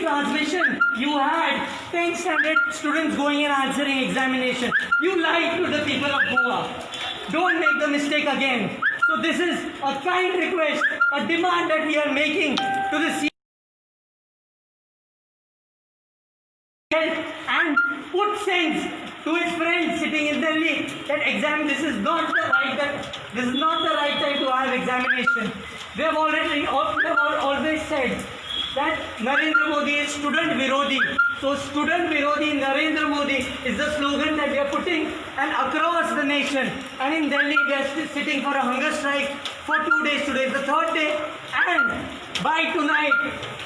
transmission, you had 10th standard students going and answering examination. You lied to the people of Goa. Don't make the mistake again. So this is a kind request, a demand that we are making to the CM and put sense to his friends sitting in Delhi that this is not the right time to have examination. They have always said that Narendra Modi is student Virodi. So student Virodi Narendra Modi is the slogan that we are putting and across the nation. And in Delhi we are still sitting for a hunger strike for 2 days. Today is the 3rd day, and by tonight,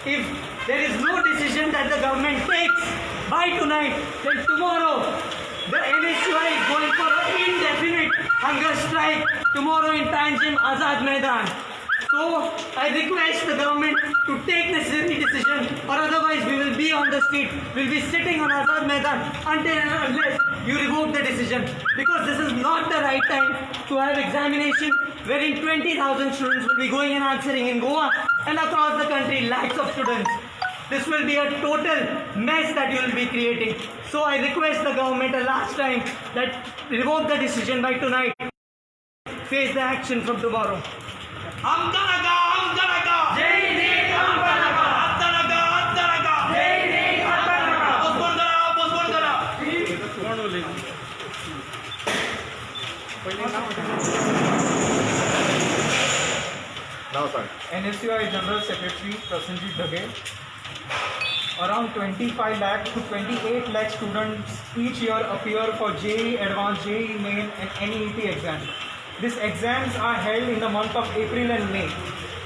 if there is no decision that the government takes by tonight, then tomorrow the NSUI is going for an indefinite hunger strike tomorrow in Panjim Azad Maidan. So I request the government to take necessary decision, or otherwise we will be on the street, we will be sitting on Azad Maidan until and unless you revoke the decision, because this is not the right time to have examination wherein 20,000 students will be going and answering in Goa and across the country, lakhs of students. This will be a total mess that you will be creating. So I request the government a last time that revoke the decision by tonight, face the action from tomorrow. NSUI General Secretary Prasenjit Dhage. Around 25 lakh to 28 lakh students each year appear for JEE Advanced, JEE Main and NEET exams. These exams are held in the month of April and May.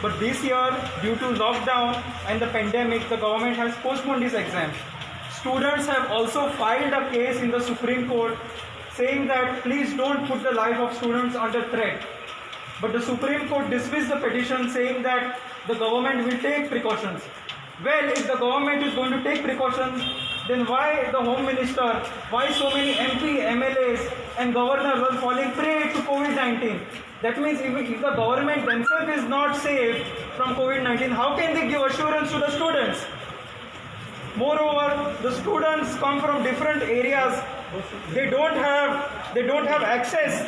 But this year, due to lockdown and the pandemic, the government has postponed these exams. Students have also filed a case in the Supreme Court saying that please don't put the life of students under threat. But the Supreme Court dismissed the petition saying that the government will take precautions. Well, if the government is going to take precautions, then why the Home Minister, why so many MP, MLAs and governors were falling prey to COVID-19? That means if the government themselves is not safe from COVID-19, how can they give assurance to the students? Moreover, the students come from different areas. They don't have access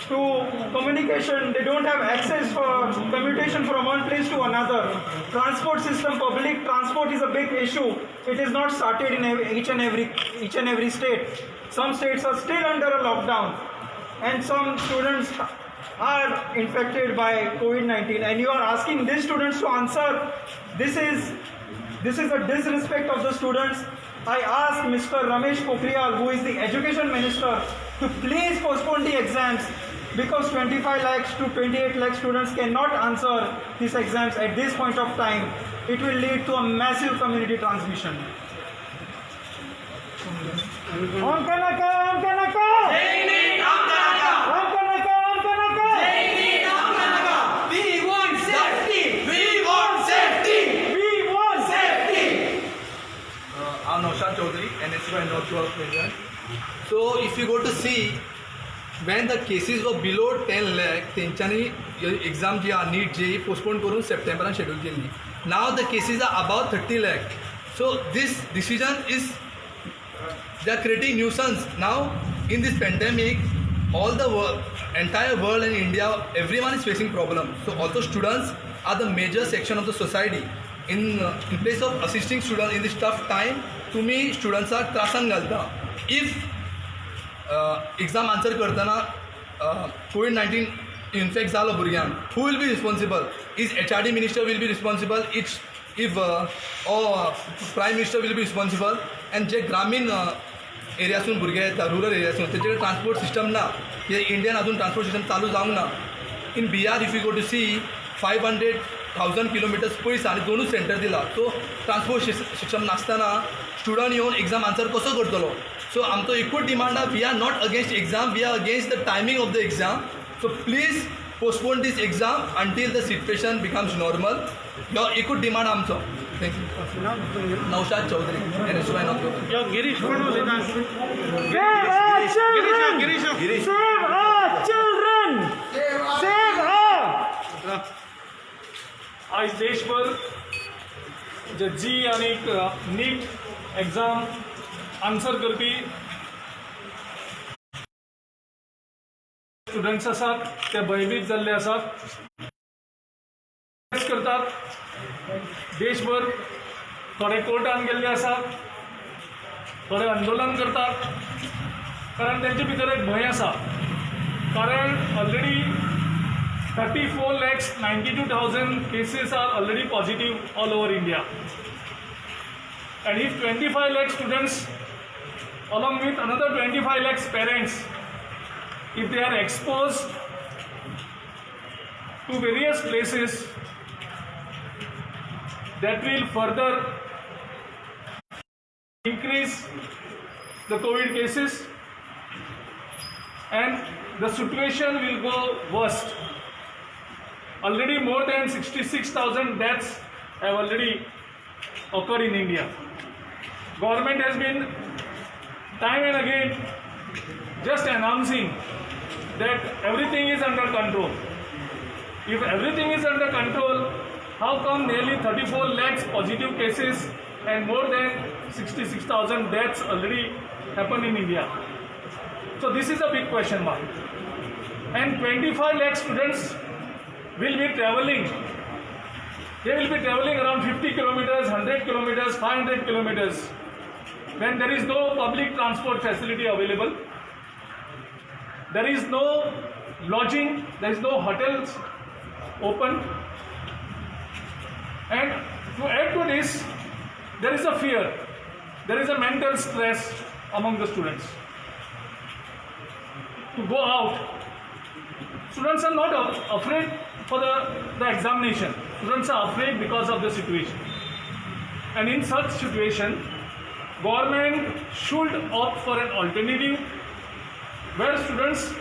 to communication, they don't have access for commutation from one place to another. Transport system, public transport is a big issue. It is not started in each and every state. Some states are still under a lockdown and some students are infected by COVID-19, and you are asking these students to answer. This is a disrespect of the students. I ask Mr. Ramesh Pokhriyal, who is the Education Minister, to please postpone the exams, because 25 lakhs to 28 lakh students cannot answer these exams at this point of time. It will lead to a massive community transmission. Om Kanaka, Om Kanaka! Jai Hind, Om Kanaka! Om Kanaka, Om Kanaka! Jai Hind, Om Kanaka! We want safety! We want safety! We want safety! I'm Naushad Chaudhary, NSUI North Goa President. So if you go to see, when the cases were below 10 lakh, तेंच्यांनी exam ji are NEET JEE postpone करून September schedule केली. Now the cases are above 30 lakh. So this decision is, they are creating nuisance. Now in this pandemic, all the entire world and India, everyone is facing problems. So also students are the major section of the society. In place of assisting students in this tough time, to me students are त्रासान घालता. If exam answer करताना COVID-19 infect झालो भुरग्यांक, who will be responsible? Is HRD minister will be responsible? If or prime minister will be responsible? And जे ग्रामीण एरियासून भुरगे येता, rural एरियासून, तेचे transport system ना, हे इंडियन अजून ट्रान्सपोर्ट सिस्टम चालू जावंक ना. In Bihar if you go to see 500,000 kilometres पयस आनी दोनूच सेंटर दिला. सो ट्रान्सपोर्ट सिस्टम नासतना स्टुडंट येवन एग्जाम आन्सर कसो करतलो? सो आमचो एकूच डिमांड आहा, we are not against exam, we are against the timing of the exam. So please postpone this exam until the situation becomes normal. Your ekut demand आमचो. Thank you. Naushad Chaudhary, NSUI North Goa. Yo, Girish, what was it? Save our children! Girish. Save our children! Save our! आज देशभर जे जी आनी NEET exam answer करपी students आसात ते भयभीत जाल्ले आसात, करतात देशभर. थोडे कोर्टान गेल्ले आसात, थोडे आंदोलन करतात, कारण तेंचे भितर एक भंय आसा. कारण already 34,92,000 cases are already positive all over India. And if 25 lakh students, along with another 25 lakhs parents, if they are exposed to various places, that will further increase the COVID cases and the situation will go worst. Already more than 66,000 deaths have already occurred in India. Government has been time and again just announcing that everything is under control. If everything is under control, how come nearly 34 lakhs positive cases and more than 66,000 deaths already happen in India? So this is a big question mark. And 25 lakh students will be traveling. They will be traveling around 50 kilometers, 100 kilometers, 500 kilometers when there is no public transport facility available. There is no lodging, there is no hotels open. And to add to this, there is a fear, there is a mental stress among the students. To go out, students are not afraid for the examination. Students are afraid because of the situation. And in such situation, government should opt for an alternative where students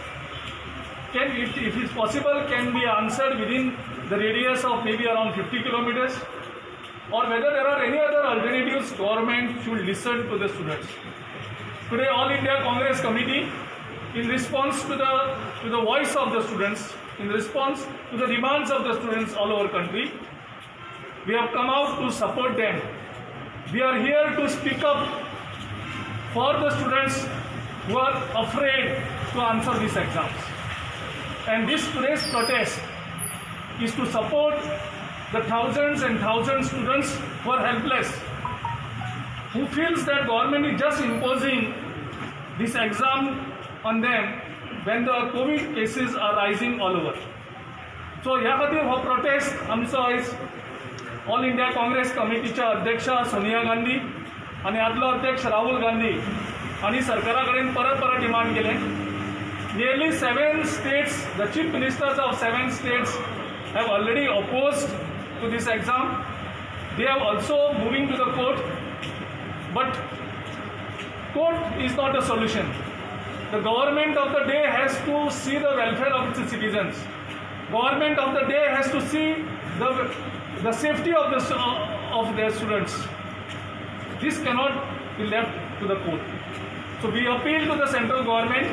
can, if it is possible, can be answered within the radius of maybe around 50 kilometers, or whether there are any other alternatives, government should listen to the students. Today, All India Congress Committee, in response to the voice of the students, in response to the demands of the students all over country, we have come out to support them. We are here to speak up for the students who are afraid to answer these exams. And this today's protest is to support the thousands and thousands of students who are helpless, who feels that government is just imposing this exam on them when the COVID cases are rising all over. So ह्या खातीर हो protest आमचो आयज all India Congress कमिटीच्या अध्यक्षा सोनिया गांधी आनी आदलो अध्यक्ष राहुल गांधी हांणी सरकारा कडेन परत डिमांड केलें. Nearly 7 states, the chief ministers of 7 states have already opposed to this exam. They are also moving to the court, but court is not a solution. The government of the day has to see the welfare of its citizens. Government of the day has to see the safety of their students. This cannot be left to the court. So we appeal to the central government.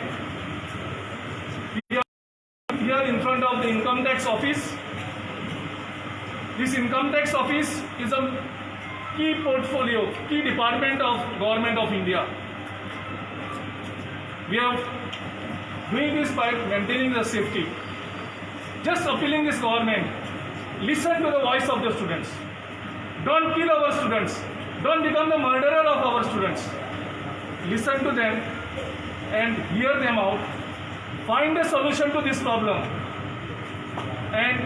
We are here in front of the income tax office. This income tax office is a key portfolio, key department of government of India. We are doing this by maintaining the safety. Just appealing this government, listen to the voice of the students. Don't kill our students. Don't become the murderer of our students. Listen to them and hear them out. Find a solution to this problem and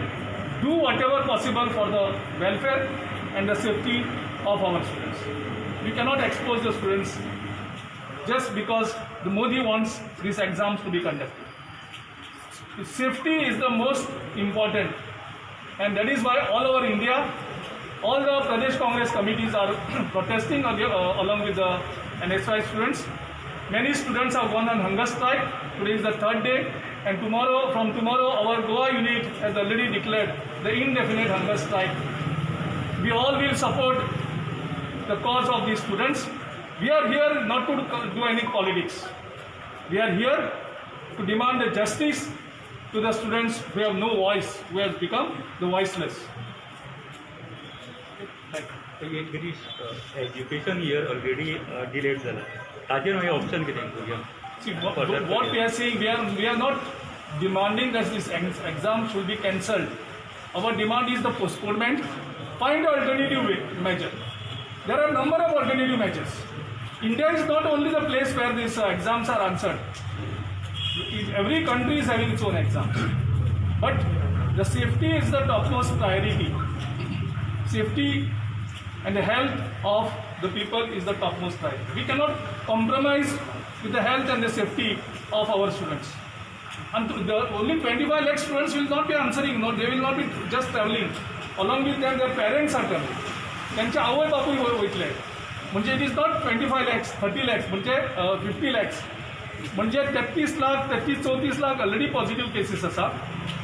do whatever possible for the welfare and the safety of our students. We cannot expose the students just because the Modi wants these exams to be conducted. Safety is the most important, and that is why all over India, all the Pradesh Congress committees are protesting along with the NSY students. Many students have gone on hunger strike. Today is the 3rd day, and from tomorrow, our Goa unit has already declared the indefinite hunger strike. We all will support the cause of these students. We are here not to do any politics. We are here to demand the justice to the students who have no voice, who have become the voiceless. Thank you. Education year already delayed जाला ताजेर मागीर option कितें भुरग्यांक? See, what we are saying, we are not demanding that this exam should be cancelled. Our demand is the postponement. Find an alternative measure. There are a number of alternative measures. India is not only the place where these exams are answered. Every country is having its own exams. But the safety is the topmost priority. Safety and the health of the people is the topmost priority. We cannot compromise with the health and the safety of our students. And the only 25 lakh students will not be answering, no, they will not be just traveling. Along with them, their parents are traveling. त्यांचे आवय बापूय वयतले. म्हणजे it is not 25 lakhs, 30 lakhs, म्हणजे 50 lakhs. म्हणजे 33 lakh, 34 lakh already positive cases आसा.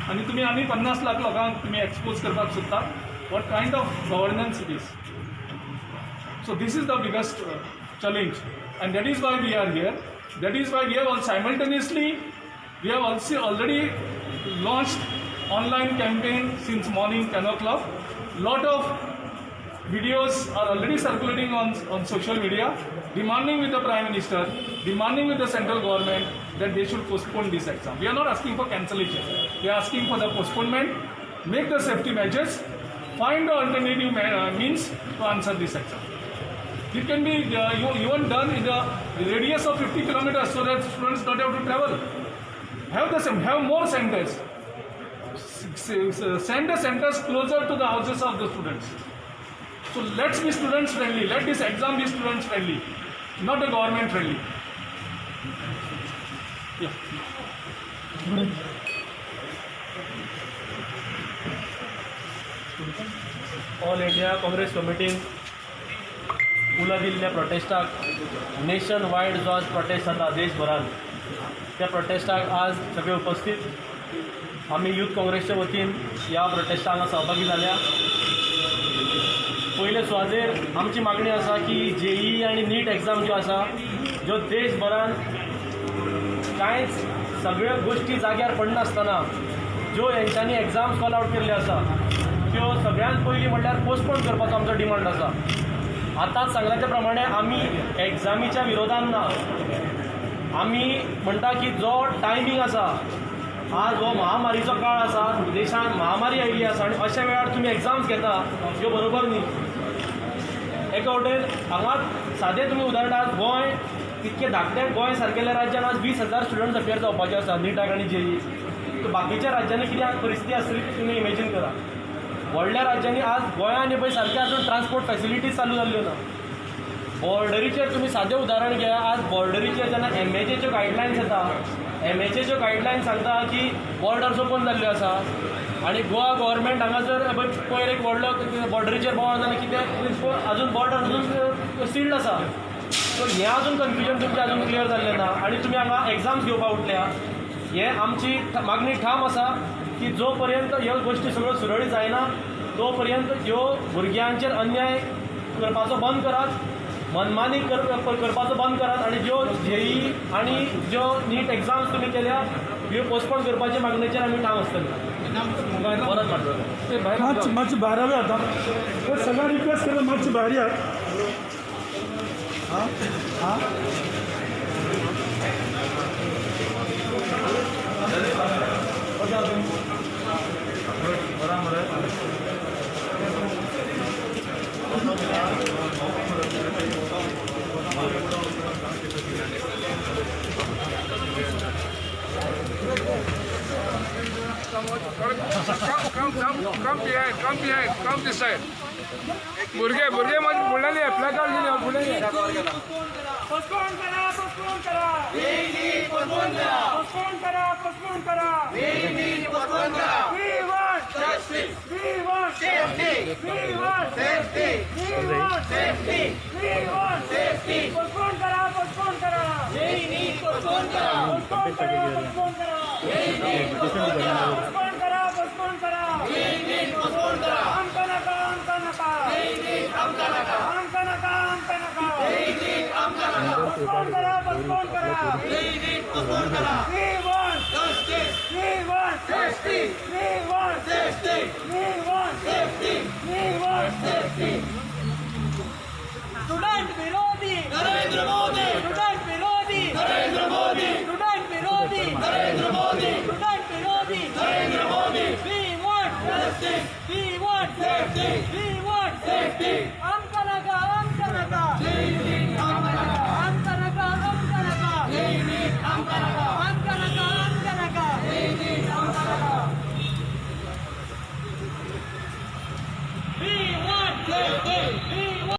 आणि तुम्ही आनी 50 लाख लोकांक तुम्ही एक्सपोज करपाक सोदता. What kind of governance it is? So this is the biggest challenge, and that is why we are here. That is why we have simultaneously, we have also already launched online campaign since morning 10 o'clock. Lot of videos are already circulating on social media, demanding with the Prime Minister, demanding with the central government that they should postpone this exam. We are not asking for cancellation. We are asking for the postponement, make the safety measures, find the alternative means to answer this exam. It can be even done in the radius of 50 kilometers so that students don't have to travel. Have more centers. Send the centers closer to the houses of the students. So let's be students friendly. Let this exam be students friendly, not the government friendly. Yeah. All India Congress कमिटीन उला दिल्ल्या प्रोटेस्टाक nation wide जो आज protest जाता देशभरात, त्या प्रोटेस्टाक आज सगळे उपस्थित आम्ही यूथ काँग्रेसच्या वतीन ह्या प्रोटेस्टाक हांगा सहभागी जाल्या. पयले सुवातेर आमची मागणी आसा की JEE आनी नीट एग्जाम ज्यो आसा, ज्यो देशभरात कांयच सगळ्यो गोष्टी जाग्यार पडनासतना ज्यो हेंच्यांनी एग्जाम्स कॉल आउट केल्ल्यो आसा त्यो सगळ्यांत पयलीं म्हणल्यार पोस्टपोन करपाचो आमचो डिमांड आसा. आतांच सांगला त्या प्रमाणे आमी एग्जामीच्या विरोधान ना. आमी म्हणटा की जो टायमींग आसा, आज हो महामारीचो काळ आसा, देशांत महामारी आयिल्ली आसा आनी अशा वेळार तुमी एग्जाम्स घेता ह्यो बरोबर न्ही. एका वटेन हांगा सादें तुमी उदाहरणार्थ गोंय इतके धाकटे गोंय सारकेल्या राज्यान आज 20,000 स्टुडंट्स अपियर जावपाचे आसा नीटाक आनी JEE. सो बाकीच्या राज्यांनी कित्याक परिस्थिती आसतली ती तुमी इमेजीन करा. व्हडल्या राज्यांनी आज गोंयांनी पळय सारके अजून ट्रान्सपोर्ट फॅसिलिटीज चालू जाल्ल्यो ना. बॉर्डरीचेर तुमी सादें उदाहरण घेया. आज बॉर्डरीचेर जेन्ना MHAच्यो गायडलायन्स येता, MHAच्यो गायडलायन्स सांगता की बॉर्डर्स ओपन जाल्ल्यो आसा आनी गोवा गव्हर्मेंट हांगा जर पयर एक व्हडलो बॉर्डरीचेर बोवाळ जाल्यार कितें अजून बॉर्डर अजून सील्ड आसा. सो हें अजून कन्फ्युजन तुमचें अजून क्लियर जाल्लें ना आनी तुमी हांगा एग्जाम्स घेवपाक उठल्या. हें आमची मागणी ठाम आसा की जो पर्यंत ह्यो गोश्टी सगळ्यो सुरळीत जायना तो पर्यंत ह्यो भुरग्यांचेर अन्याय करपाचो बंद करात, मनमानी करपाचो बंद करात आनी ज्यो JEE आनी ज्यो नीट एग्जाम्स तुमी केल्या ह्यो पोस्टपोन करपाचे मागणेचेर आमी ठाम आसतले. परत मातसो मातशें भायर आल्या आतां सगळ्यांक रिक्वेस्ट केला मातशें भायर या. Come behind, come this side. Burge मत बुलाली फ्लॅग काढली बुलाली. Postpone करा. Postpone करा. Postpone करा. We want justice. We want safety. We want safety. We want safety. We want safety. Postpone करा. Postpone करा. Postpone करा. Postpone करा. Postpone करा. Postpone करा. Postpone करा. Postpone करा. आमका नका. आमका नका. आमका नका. Postpone करा. Postpone करा. Postpone करा. We want justice. We want safety. We want safety. We want safety. We want safety.